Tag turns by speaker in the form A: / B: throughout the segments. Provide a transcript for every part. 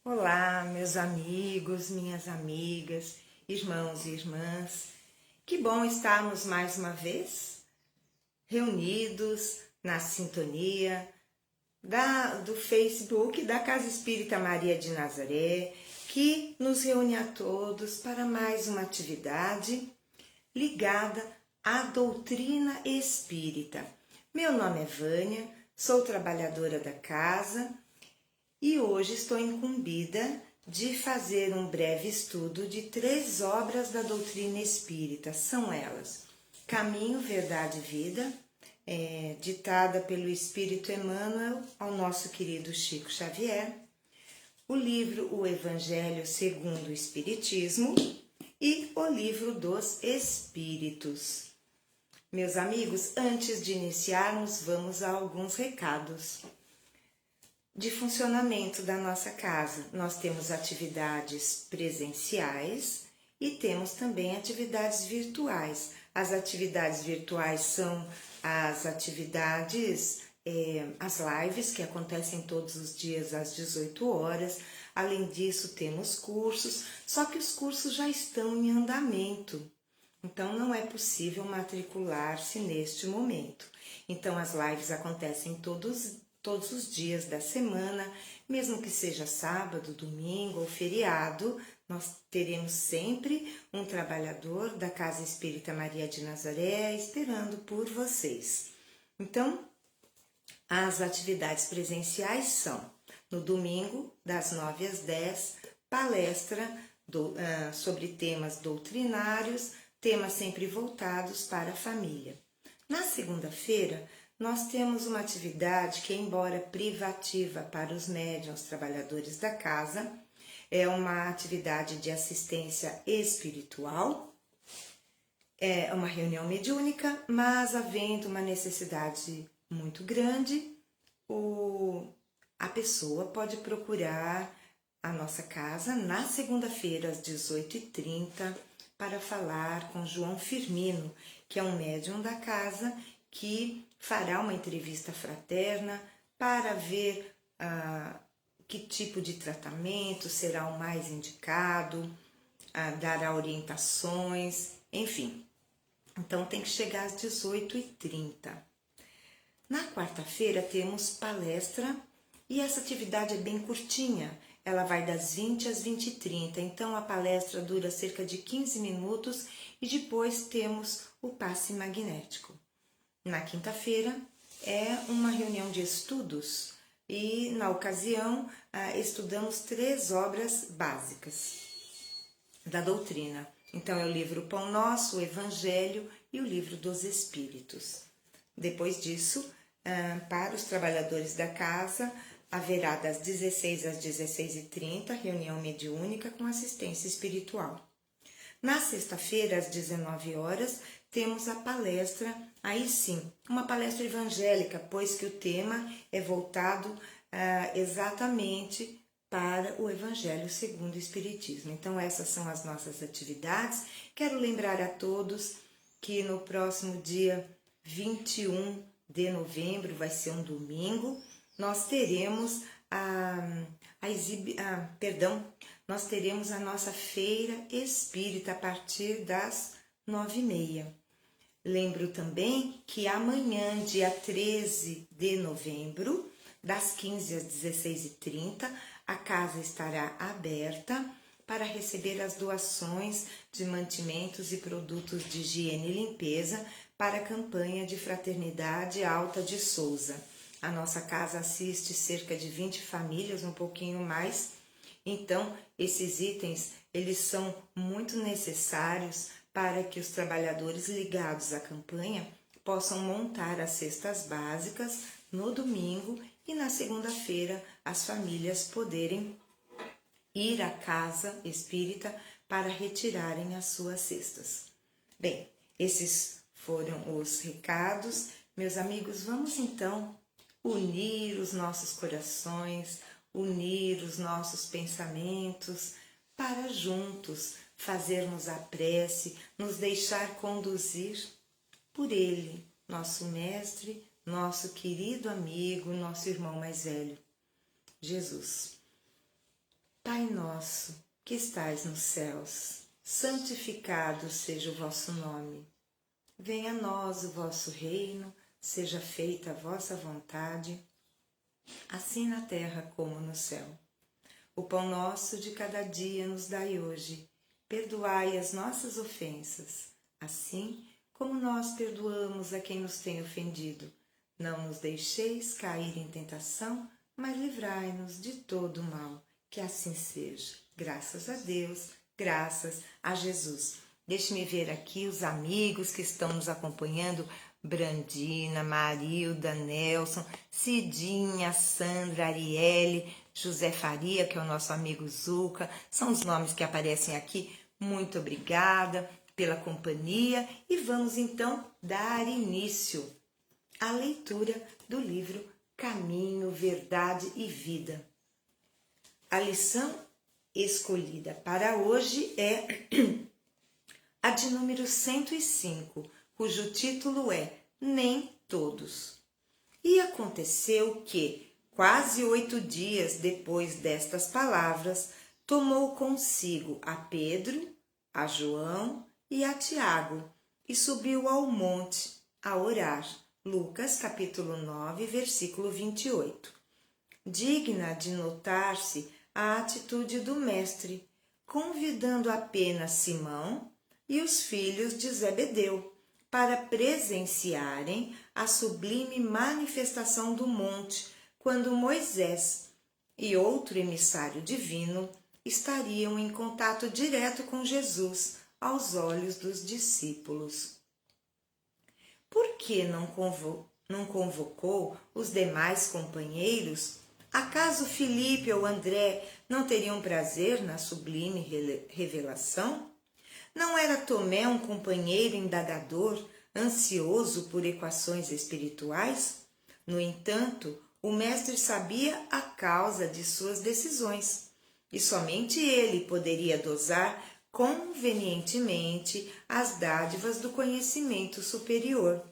A: Olá, meus amigos, minhas amigas, irmãos e irmãs. Que bom estarmos mais uma vez reunidos na sintonia do Facebook da Casa Espírita Maria de Nazaré, que nos reúne a todos para mais uma atividade ligada à doutrina espírita. Meu nome é Vânia, sou trabalhadora da casa e hoje estou incumbida de fazer um breve estudo de 3 obras da doutrina espírita. São elas: Caminho, Verdade e Vida, ditada pelo Espírito Emmanuel ao nosso querido Chico Xavier, o livro O Evangelho segundo o Espiritismo e o Livro dos Espíritos. Meus amigos, antes de iniciarmos, vamos a alguns recados de funcionamento da nossa casa. Nós temos atividades presenciais e temos também atividades virtuais. As atividades virtuais são as atividades, as lives que acontecem todos os dias às 18 horas. Além disso, temos cursos, só que os cursos já estão em andamento. Então, não é possível matricular-se neste momento. Então, as lives acontecem todos os dias da semana, mesmo que seja sábado, domingo ou feriado, nós teremos sempre um trabalhador da Casa Espírita Maria de Nazaré esperando por vocês. Então, as atividades presenciais são: no domingo, das 9 às 10, palestra sobre temas doutrinários, temas sempre voltados para a família. Na segunda-feira, nós temos uma atividade que, embora privativa para os médiuns trabalhadores da casa, é uma atividade de assistência espiritual, é uma reunião mediúnica, mas havendo uma necessidade muito grande, a pessoa pode procurar a nossa casa na segunda-feira às 18h30 para falar com João Firmino, que é um médium da casa, que fará uma entrevista fraterna para ver que tipo de tratamento será o mais indicado, dará orientações, enfim. Então tem que chegar às 18h30. Na quarta-feira temos palestra e essa atividade é bem curtinha. Ela vai das 20 às 20h30, então a palestra dura cerca de 15 minutos e depois temos o passe magnético. Na quinta-feira é uma reunião de estudos e, na ocasião, estudamos 3 obras básicas da doutrina. Então, é o livro Pão Nosso, o Evangelho e o Livro dos Espíritos. Depois disso, para os trabalhadores da casa, haverá das 16 às 16h30 reunião mediúnica com assistência espiritual. Na sexta-feira, às 19 horas, temos a palestra, aí sim, uma palestra evangélica, pois que o tema é voltado exatamente para o Evangelho segundo o Espiritismo. Então, essas são as nossas atividades. Quero lembrar a todos que no próximo dia 21 de novembro, vai ser um domingo, nós teremos nós teremos a nossa feira espírita a partir das 9h30. Lembro também que amanhã, dia 13 de novembro, das 15 às 16h30, a casa estará aberta para receber as doações de mantimentos e produtos de higiene e limpeza para a campanha de Fraternidade Alta de Souza. A nossa casa assiste cerca de 20 famílias, um pouquinho mais. Então, esses itens, eles são muito necessários para que os trabalhadores ligados à campanha possam montar as cestas básicas no domingo e na segunda-feira as famílias poderem ir à casa espírita para retirarem as suas cestas. Bem, esses foram os recados. Meus amigos, vamos então unir os nossos corações, unir os nossos pensamentos para juntos fazermos a prece, nos deixar conduzir por Ele, nosso Mestre, nosso querido amigo, nosso irmão mais velho, Jesus. Pai nosso, que estais nos céus, santificado seja o vosso nome. Venha a nós o vosso reino, seja feita a vossa vontade, assim na terra como no céu. O pão nosso de cada dia nos dai hoje. Perdoai as nossas ofensas, assim como nós perdoamos a quem nos tem ofendido. Não nos deixeis cair em tentação, mas livrai-nos de todo o mal. Que assim seja. Graças a Deus, graças a Jesus. Deixe-me ver aqui os amigos que estão nos acompanhando. Brandina, Marilda, Nelson, Cidinha, Sandra, Arielle, José Faria, que é o nosso amigo Zuca. São os nomes que aparecem aqui. Muito obrigada pela companhia e vamos então dar início à leitura do livro Caminho, Verdade e Vida. A lição escolhida para hoje é a de número 105, cujo título é Nem Todos. E aconteceu que, quase 8 dias depois destas palavras, tomou consigo a Pedro, a João e a Tiago e subiu ao monte a orar. Lucas capítulo 9, versículo 28. Digna de notar-se a atitude do mestre, convidando apenas Simão e os filhos de Zebedeu para presenciarem a sublime manifestação do monte, quando Moisés e outro emissário divino estariam em contato direto com Jesus aos olhos dos discípulos. Por que não convocou os demais companheiros? Acaso Filipe ou André não teriam prazer na sublime revelação? Não era Tomé um companheiro indagador, ansioso por equações espirituais? No entanto, o mestre sabia a causa de suas decisões, e somente ele poderia dosar convenientemente as dádivas do conhecimento superior.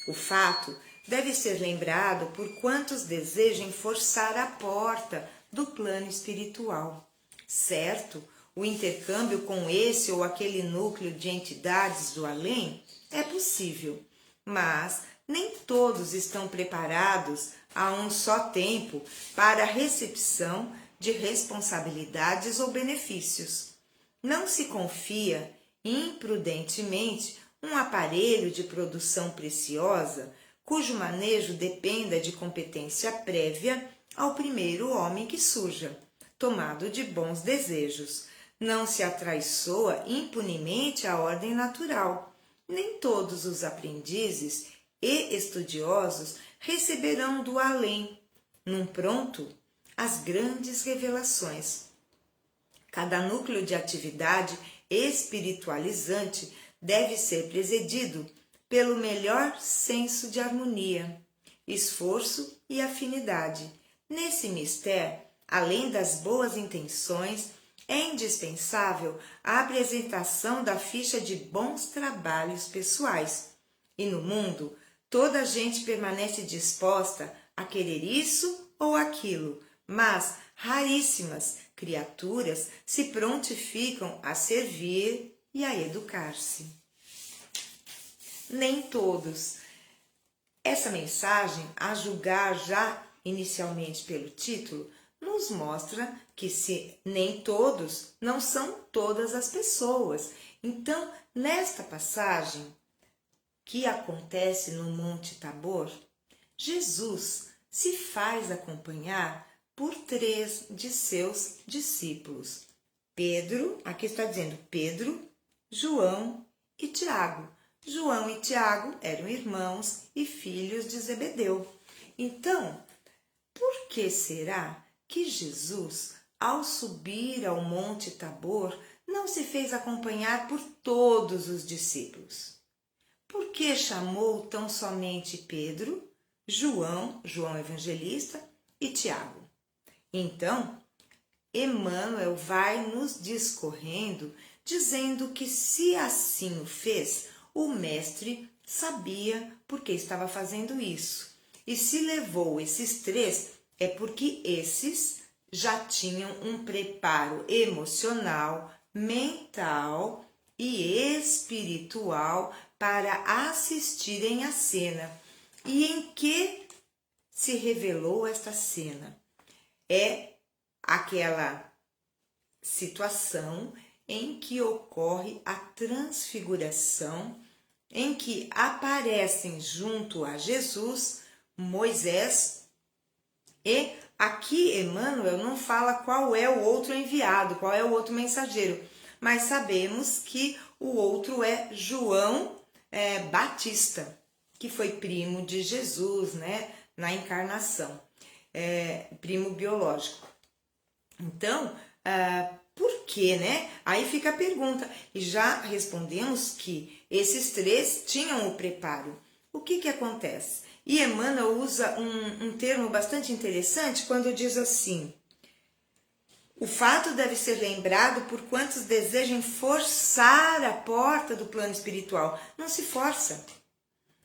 A: O fato deve ser lembrado por quantos desejem forçar a porta do plano espiritual. Certo, o intercâmbio com esse ou aquele núcleo de entidades do além é possível, mas nem todos estão preparados a um só tempo para a recepção de responsabilidades ou benefícios. Não se confia imprudentemente um aparelho de produção preciosa cujo manejo dependa de competência prévia ao primeiro homem que surja, tomado de bons desejos. Não se atraiçoa impunemente a ordem natural. Nem todos os aprendizes e estudiosos receberão do além, num pronto, as grandes revelações. Cada núcleo de atividade espiritualizante deve ser presidido pelo melhor senso de harmonia, esforço e afinidade. Nesse mistério, além das boas intenções, é indispensável a apresentação da ficha de bons trabalhos pessoais. E no mundo, toda a gente permanece disposta a querer isso ou aquilo, mas raríssimas criaturas se prontificam a servir e a educar-se. Nem todos. Essa mensagem, a julgar já inicialmente pelo título, nos mostra que se nem todos, não são todas as pessoas. Então, nesta passagem que acontece no Monte Tabor, Jesus se faz acompanhar por 3 de seus discípulos. Pedro, aqui está dizendo Pedro, João e Tiago. João e Tiago eram irmãos e filhos de Zebedeu. Então, por que será que Jesus, ao subir ao Monte Tabor, não se fez acompanhar por todos os discípulos? Por que chamou tão somente Pedro, João Evangelista e Tiago? Então, Emmanuel vai nos discorrendo, dizendo que se assim o fez, o mestre sabia por que estava fazendo isso. E se levou esses 3, é porque esses já tinham um preparo emocional, mental e espiritual para assistirem à cena. E em que se revelou esta cena? É aquela situação em que ocorre a transfiguração, em que aparecem junto a Jesus Moisés, e aqui Emmanuel não fala qual é o outro enviado, qual é o outro mensageiro, mas sabemos que o outro é João Batista, que foi primo de Jesus, né, na encarnação, primo biológico. Então, por quê, né? Aí fica a pergunta, e já respondemos que esses três tinham o preparo. O que acontece? E Emmanuel usa um termo bastante interessante quando diz assim: o fato deve ser lembrado por quantos desejam forçar a porta do plano espiritual. Não se força.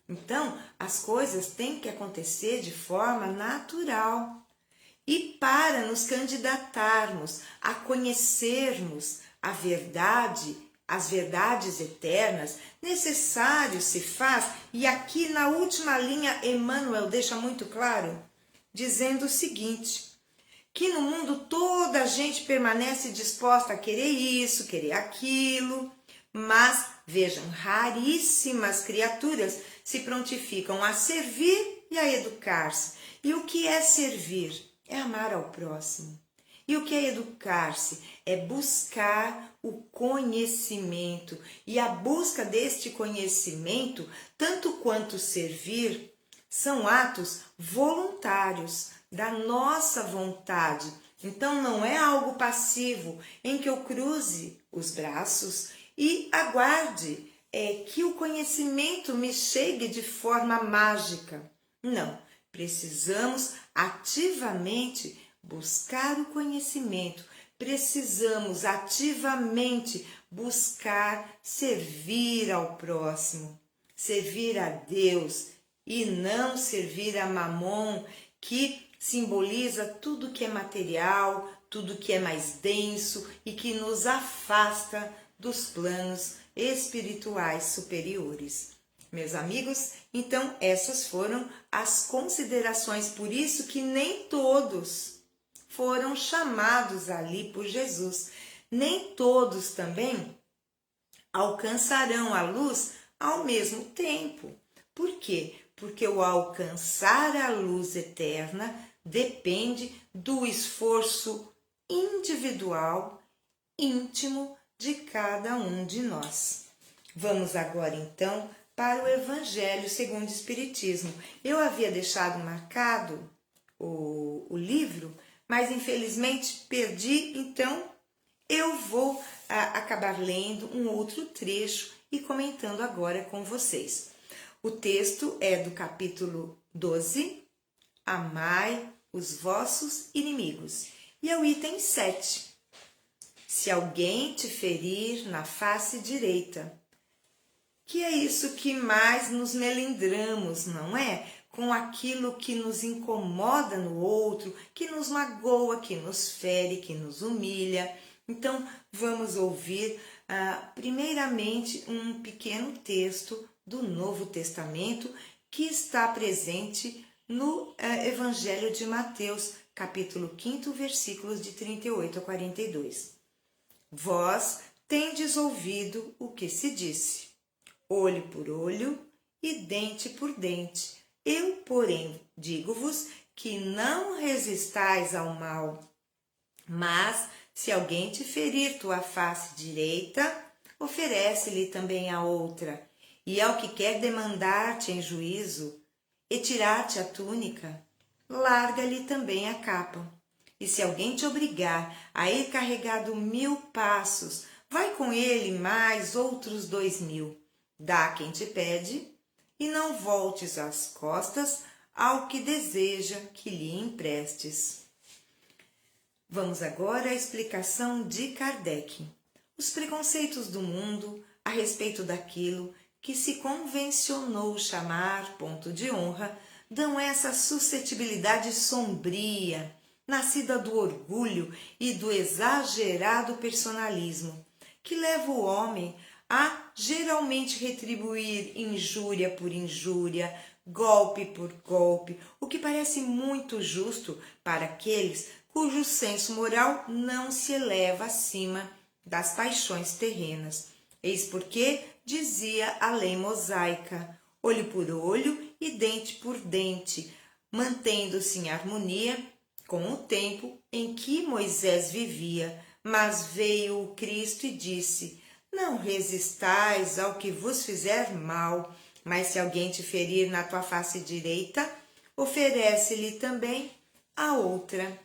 A: Então, as coisas têm que acontecer de forma natural. E para nos candidatarmos a conhecermos a verdade, as verdades eternas, necessário se faz, e aqui na última linha Emmanuel deixa muito claro, dizendo o seguinte: que no mundo toda a gente permanece disposta a querer isso, querer aquilo, mas, vejam, raríssimas criaturas se prontificam a servir e a educar-se. E o que é servir? É amar ao próximo. E o que é educar-se? É buscar o conhecimento. E a busca deste conhecimento, tanto quanto servir, são atos voluntários, da nossa vontade. Então não é algo passivo em que eu cruze os braços e aguarde que o conhecimento me chegue de forma mágica. Não, precisamos ativamente buscar o conhecimento, precisamos ativamente buscar servir ao próximo, servir a Deus e não servir a Mamon, que simboliza tudo que é material, tudo que é mais denso e que nos afasta dos planos espirituais superiores. Meus amigos, então essas foram as considerações, por isso que nem todos foram chamados ali por Jesus, nem todos também alcançarão a luz ao mesmo tempo. Por quê? Porque o alcançar a luz eterna depende do esforço individual, íntimo de cada um de nós. Vamos agora então para o Evangelho segundo o Espiritismo. Eu havia deixado marcado o livro, mas infelizmente perdi, então eu vou acabar lendo um outro trecho e comentando agora com vocês. O texto é do capítulo 12, Amai os vossos inimigos, e é o item 7. Se alguém te ferir na face direita, que é isso que mais nos melindramos, não é? Com aquilo que nos incomoda no outro, que nos magoa, que nos fere, que nos humilha. Então, vamos ouvir primeiramente um pequeno texto do Novo Testamento que está presente no Evangelho de Mateus, capítulo 5, versículos de 38 a 42. Vós tendes ouvido o que se disse: olho por olho e dente por dente. Eu, porém, digo-vos que não resistais ao mal, mas se alguém te ferir tua face direita, oferece-lhe também a outra. E ao que quer demandar-te em juízo e tirar-te a túnica, larga-lhe também a capa. E se alguém te obrigar a ir carregado 1000 passos, vai com ele mais outros 2000. Dá a quem te pede, e não voltes as costas ao que deseja que lhe emprestes. Vamos agora à explicação de Kardec. Os preconceitos do mundo a respeito daquilo que se convencionou chamar ponto de honra dão essa suscetibilidade sombria, nascida do orgulho e do exagerado personalismo, que leva o homem a geralmente retribuir injúria por injúria, golpe por golpe, o que parece muito justo para aqueles cujo senso moral não se eleva acima das paixões terrenas. Eis porque dizia a lei mosaica: olho por olho e dente por dente, mantendo-se em harmonia com o tempo em que Moisés vivia. Mas veio o Cristo e disse: não resistais ao que vos fizer mal, mas se alguém te ferir na tua face direita, oferece-lhe também a outra.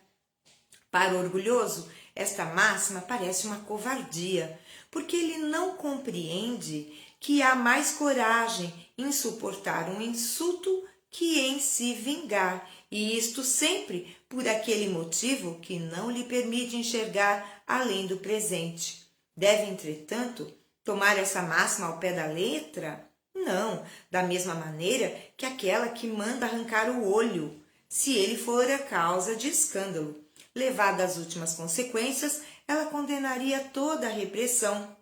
A: Para o orgulhoso, esta máxima parece uma covardia, porque ele não compreende que há mais coragem em suportar um insulto que em se vingar, e isto sempre por aquele motivo que não lhe permite enxergar além do presente. Deve, entretanto, tomar essa máxima ao pé da letra? Não, da mesma maneira que aquela que manda arrancar o olho, se ele for a causa de escândalo. Levada às últimas consequências, ela condenaria toda a repressão,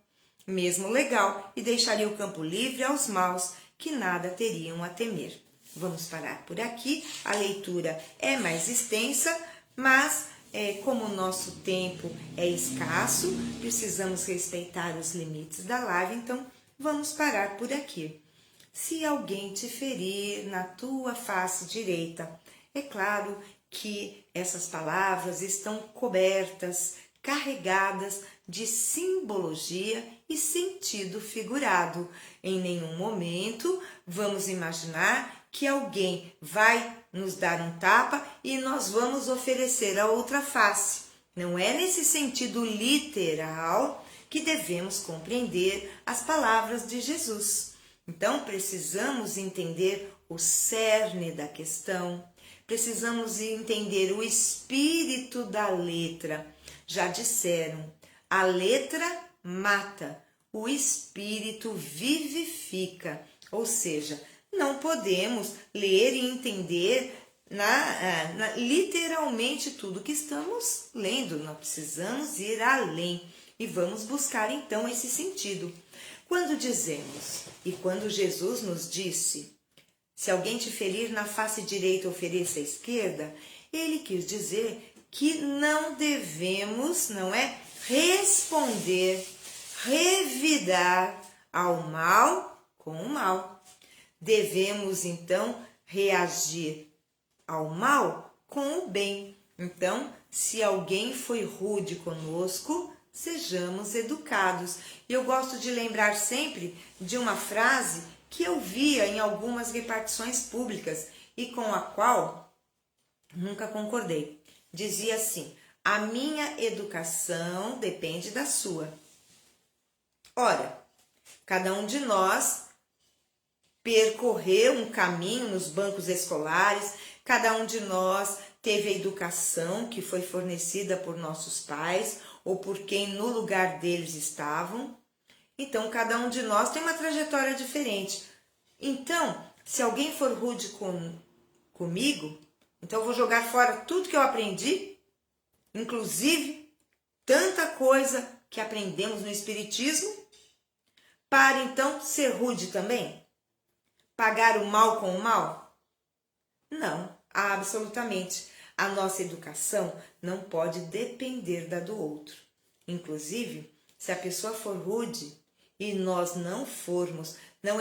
A: mesmo legal, e deixaria o campo livre aos maus, que nada teriam a temer. Vamos parar por aqui. A leitura é mais extensa, mas como o nosso tempo é escasso, precisamos respeitar os limites da live, então vamos parar por aqui. Se alguém te ferir na tua face direita, é claro que essas palavras estão cobertas, carregadas de simbologia e sentido figurado. Em nenhum momento vamos imaginar que alguém vai nos dar um tapa e nós vamos oferecer a outra face. Não é nesse sentido literal que devemos compreender as palavras de Jesus. Então, precisamos entender o cerne da questão, precisamos entender o espírito da letra. Já disseram, a letra mata, o espírito vivifica, ou seja, não podemos ler e entender literalmente tudo que estamos lendo, nós precisamos ir além e vamos buscar então esse sentido. Quando dizemos, e quando Jesus nos disse, se alguém te ferir na face direita, ofereça a esquerda, ele quis dizer que não devemos, responder, revidar ao mal com o mal. Devemos, então, reagir ao mal com o bem. Então, se alguém foi rude conosco, sejamos educados. E eu gosto de lembrar sempre de uma frase que eu via em algumas repartições públicas e com a qual nunca concordei. Dizia assim: a minha educação depende da sua. Ora, cada um de nós percorreu um caminho nos bancos escolares, cada um de nós teve a educação que foi fornecida por nossos pais ou por quem no lugar deles estavam. Então, cada um de nós tem uma trajetória diferente. Então, se alguém for rude comigo, então eu vou jogar fora tudo que eu aprendi, inclusive tanta coisa que aprendemos no Espiritismo, para então ser rude também? Pagar o mal com o mal? Não, absolutamente. A nossa educação não pode depender da do outro. Inclusive, se a pessoa for rude e nós não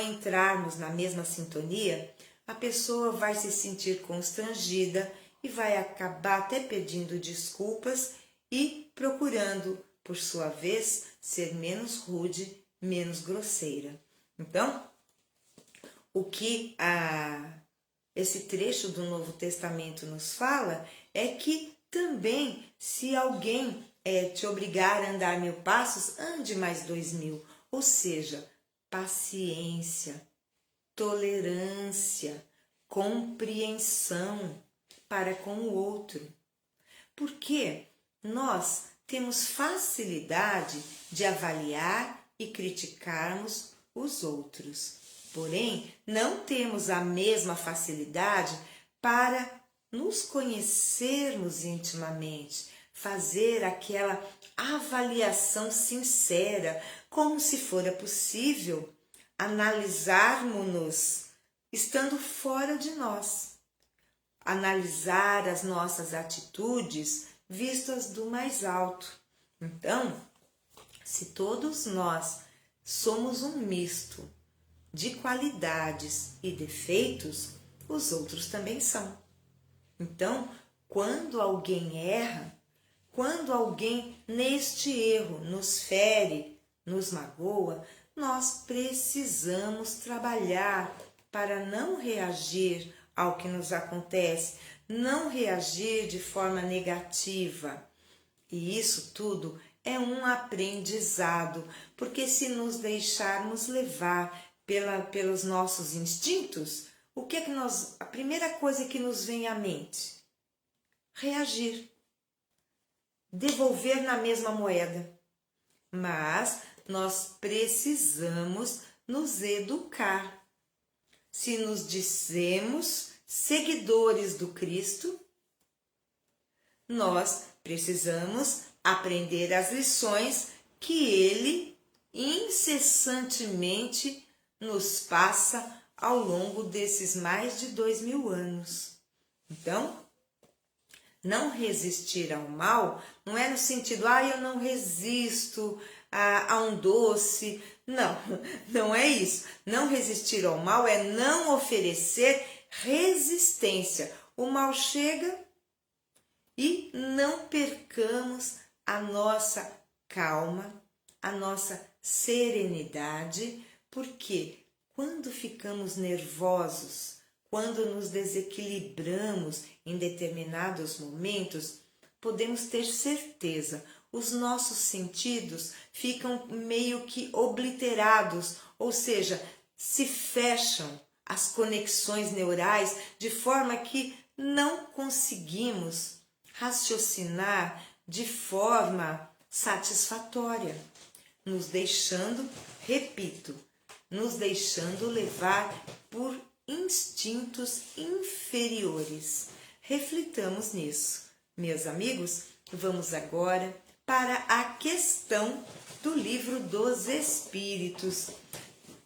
A: entrarmos na mesma sintonia, a pessoa vai se sentir constrangida e vai acabar até pedindo desculpas e procurando, por sua vez, ser menos rude, menos grosseira. Então, o que esse trecho do Novo Testamento nos fala é que também, se alguém te obrigar a andar 1000 passos, ande mais 2000. Ou seja, paciência, tolerância, compreensão para com o outro. Porque nós temos facilidade de avaliar e criticarmos os outros. Porém, não temos a mesma facilidade para nos conhecermos intimamente, fazer aquela avaliação sincera, como se fora possível analisarmos-nos estando fora de nós, analisar as nossas atitudes vistas do mais alto. Então, se todos nós somos um misto de qualidades e defeitos, os outros também são. Então, quando alguém erra, quando alguém neste erro nos fere, nos magoa, nós precisamos trabalhar para não reagir ao que nos acontece, não reagir de forma negativa. E isso tudo é um aprendizado, porque se nos deixarmos levar pelos nossos instintos, o que é que a primeira coisa que nos vem à mente? Reagir, devolver na mesma moeda. Mas nós precisamos nos educar. Se nos dizemos seguidores do Cristo, nós precisamos aprender as lições que Ele incessantemente nos passa ao longo desses mais de 2000 anos. Então, não resistir ao mal não é no sentido, eu não resisto a um doce. Não, não é isso. Não resistir ao mal é não oferecer resistência. O mal chega e não percamos a nossa calma, a nossa serenidade, porque quando ficamos nervosos, quando nos desequilibramos em determinados momentos, podemos ter certeza, os nossos sentidos ficam meio que obliterados, ou seja, se fecham as conexões neurais de forma que não conseguimos raciocinar de forma satisfatória, nos deixando, repito, nos deixando levar por instintos inferiores. Reflitamos nisso. Meus amigos, vamos agora para a questão do Livro dos Espíritos.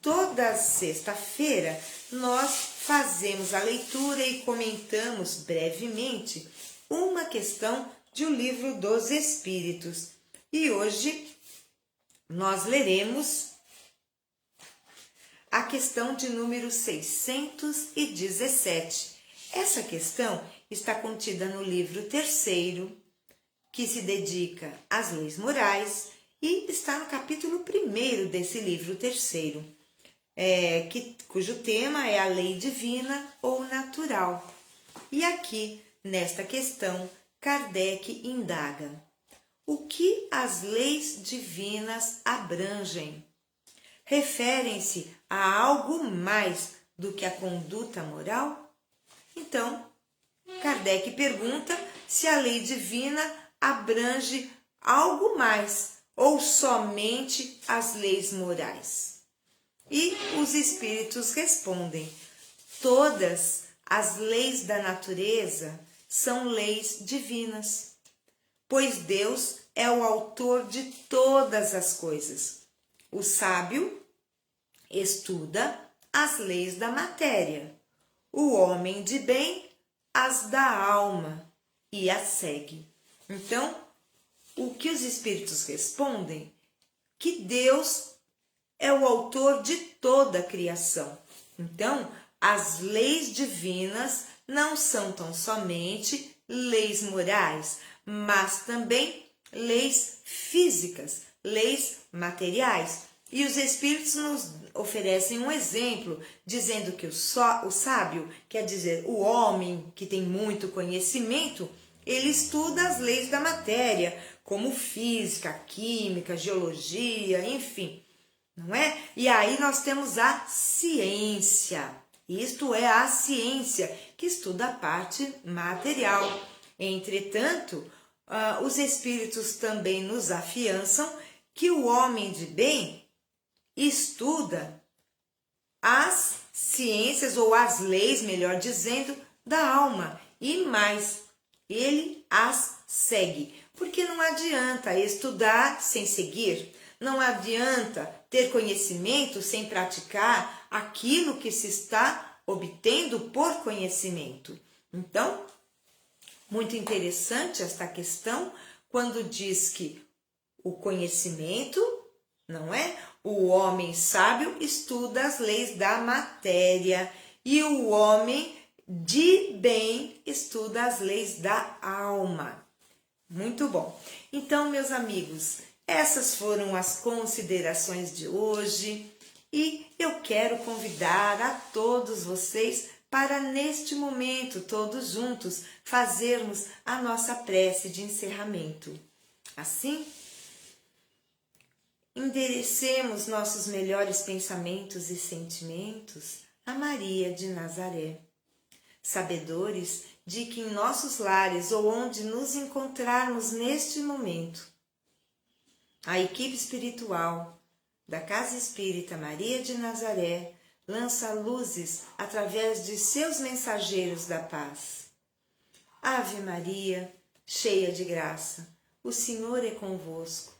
A: Toda sexta-feira nós fazemos a leitura e comentamos brevemente uma questão do Livro dos Espíritos. E hoje nós leremos a questão de número 617. Essa questão está contida no livro terceiro, que se dedica às leis morais, e está no capítulo 1º desse livro terceiro, cujo tema é a lei divina ou natural. E aqui, nesta questão, Kardec indaga: o que as leis divinas abrangem? Referem-se a algo mais do que a conduta moral? Então, Kardec pergunta se a lei divina abrange algo mais ou somente as leis morais. E os espíritos respondem: todas as leis da natureza são leis divinas, pois Deus é o autor de todas as coisas. O sábio estuda as leis da matéria, o homem de bem as da alma e as segue. Então, o que os espíritos respondem? Que Deus é o autor de toda a criação. Então, as leis divinas não são tão somente leis morais, mas também leis físicas, leis materiais. E os espíritos nos oferecem um exemplo, dizendo que o sábio, quer dizer, o homem que tem muito conhecimento, ele estuda as leis da matéria, como física, química, geologia, enfim, não é? E aí nós temos a ciência. Isto é a ciência, que estuda a parte material. Entretanto, os espíritos também nos afiançam que o homem de bem estuda as ciências, ou as leis, melhor dizendo, da alma. e mais, ele as segue. Porque não adianta estudar sem seguir, não adianta ter conhecimento sem praticar aquilo que se está obtendo por conhecimento. Então, muito interessante esta questão quando diz que o conhecimento, não é? O homem sábio estuda as leis da matéria e o homem de bem estuda as leis da alma. Muito bom. Então, meus amigos, essas foram as considerações de hoje e eu quero convidar a todos vocês para, neste momento, todos juntos, fazermos a nossa prece de encerramento. Assim, enderecemos nossos melhores pensamentos e sentimentos a Maria de Nazaré, sabedores de que em nossos lares ou onde nos encontrarmos neste momento, a equipe espiritual da Casa Espírita Maria de Nazaré lança luzes através de seus mensageiros da paz. Ave Maria, cheia de graça, o Senhor é convosco.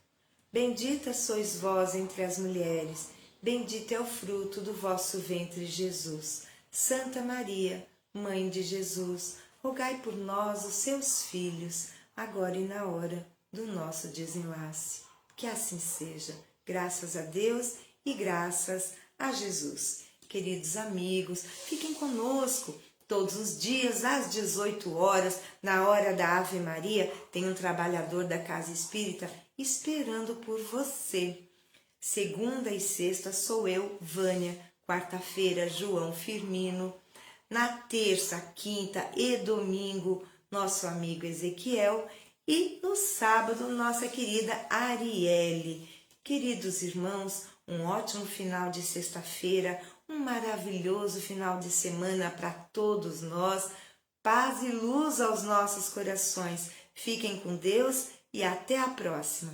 A: Bendita sois vós entre as mulheres, bendito é o fruto do vosso ventre, Jesus. Santa Maria, Mãe de Jesus, rogai por nós, os seus filhos, agora e na hora do nosso desenlace. Que assim seja, graças a Deus e graças a Jesus. Queridos amigos, fiquem conosco. Todos os dias, às 18 horas, na hora da Ave Maria, tem um trabalhador da Casa Espírita esperando por você. Segunda e sexta sou eu, Vânia. Quarta-feira, João Firmino. Na terça, quinta e domingo, nosso amigo Ezequiel. E no sábado, nossa querida Arielle. Queridos irmãos, um ótimo final de sexta-feira, um maravilhoso final de semana para todos nós. Paz e luz aos nossos corações. Fiquem com Deus e até a próxima.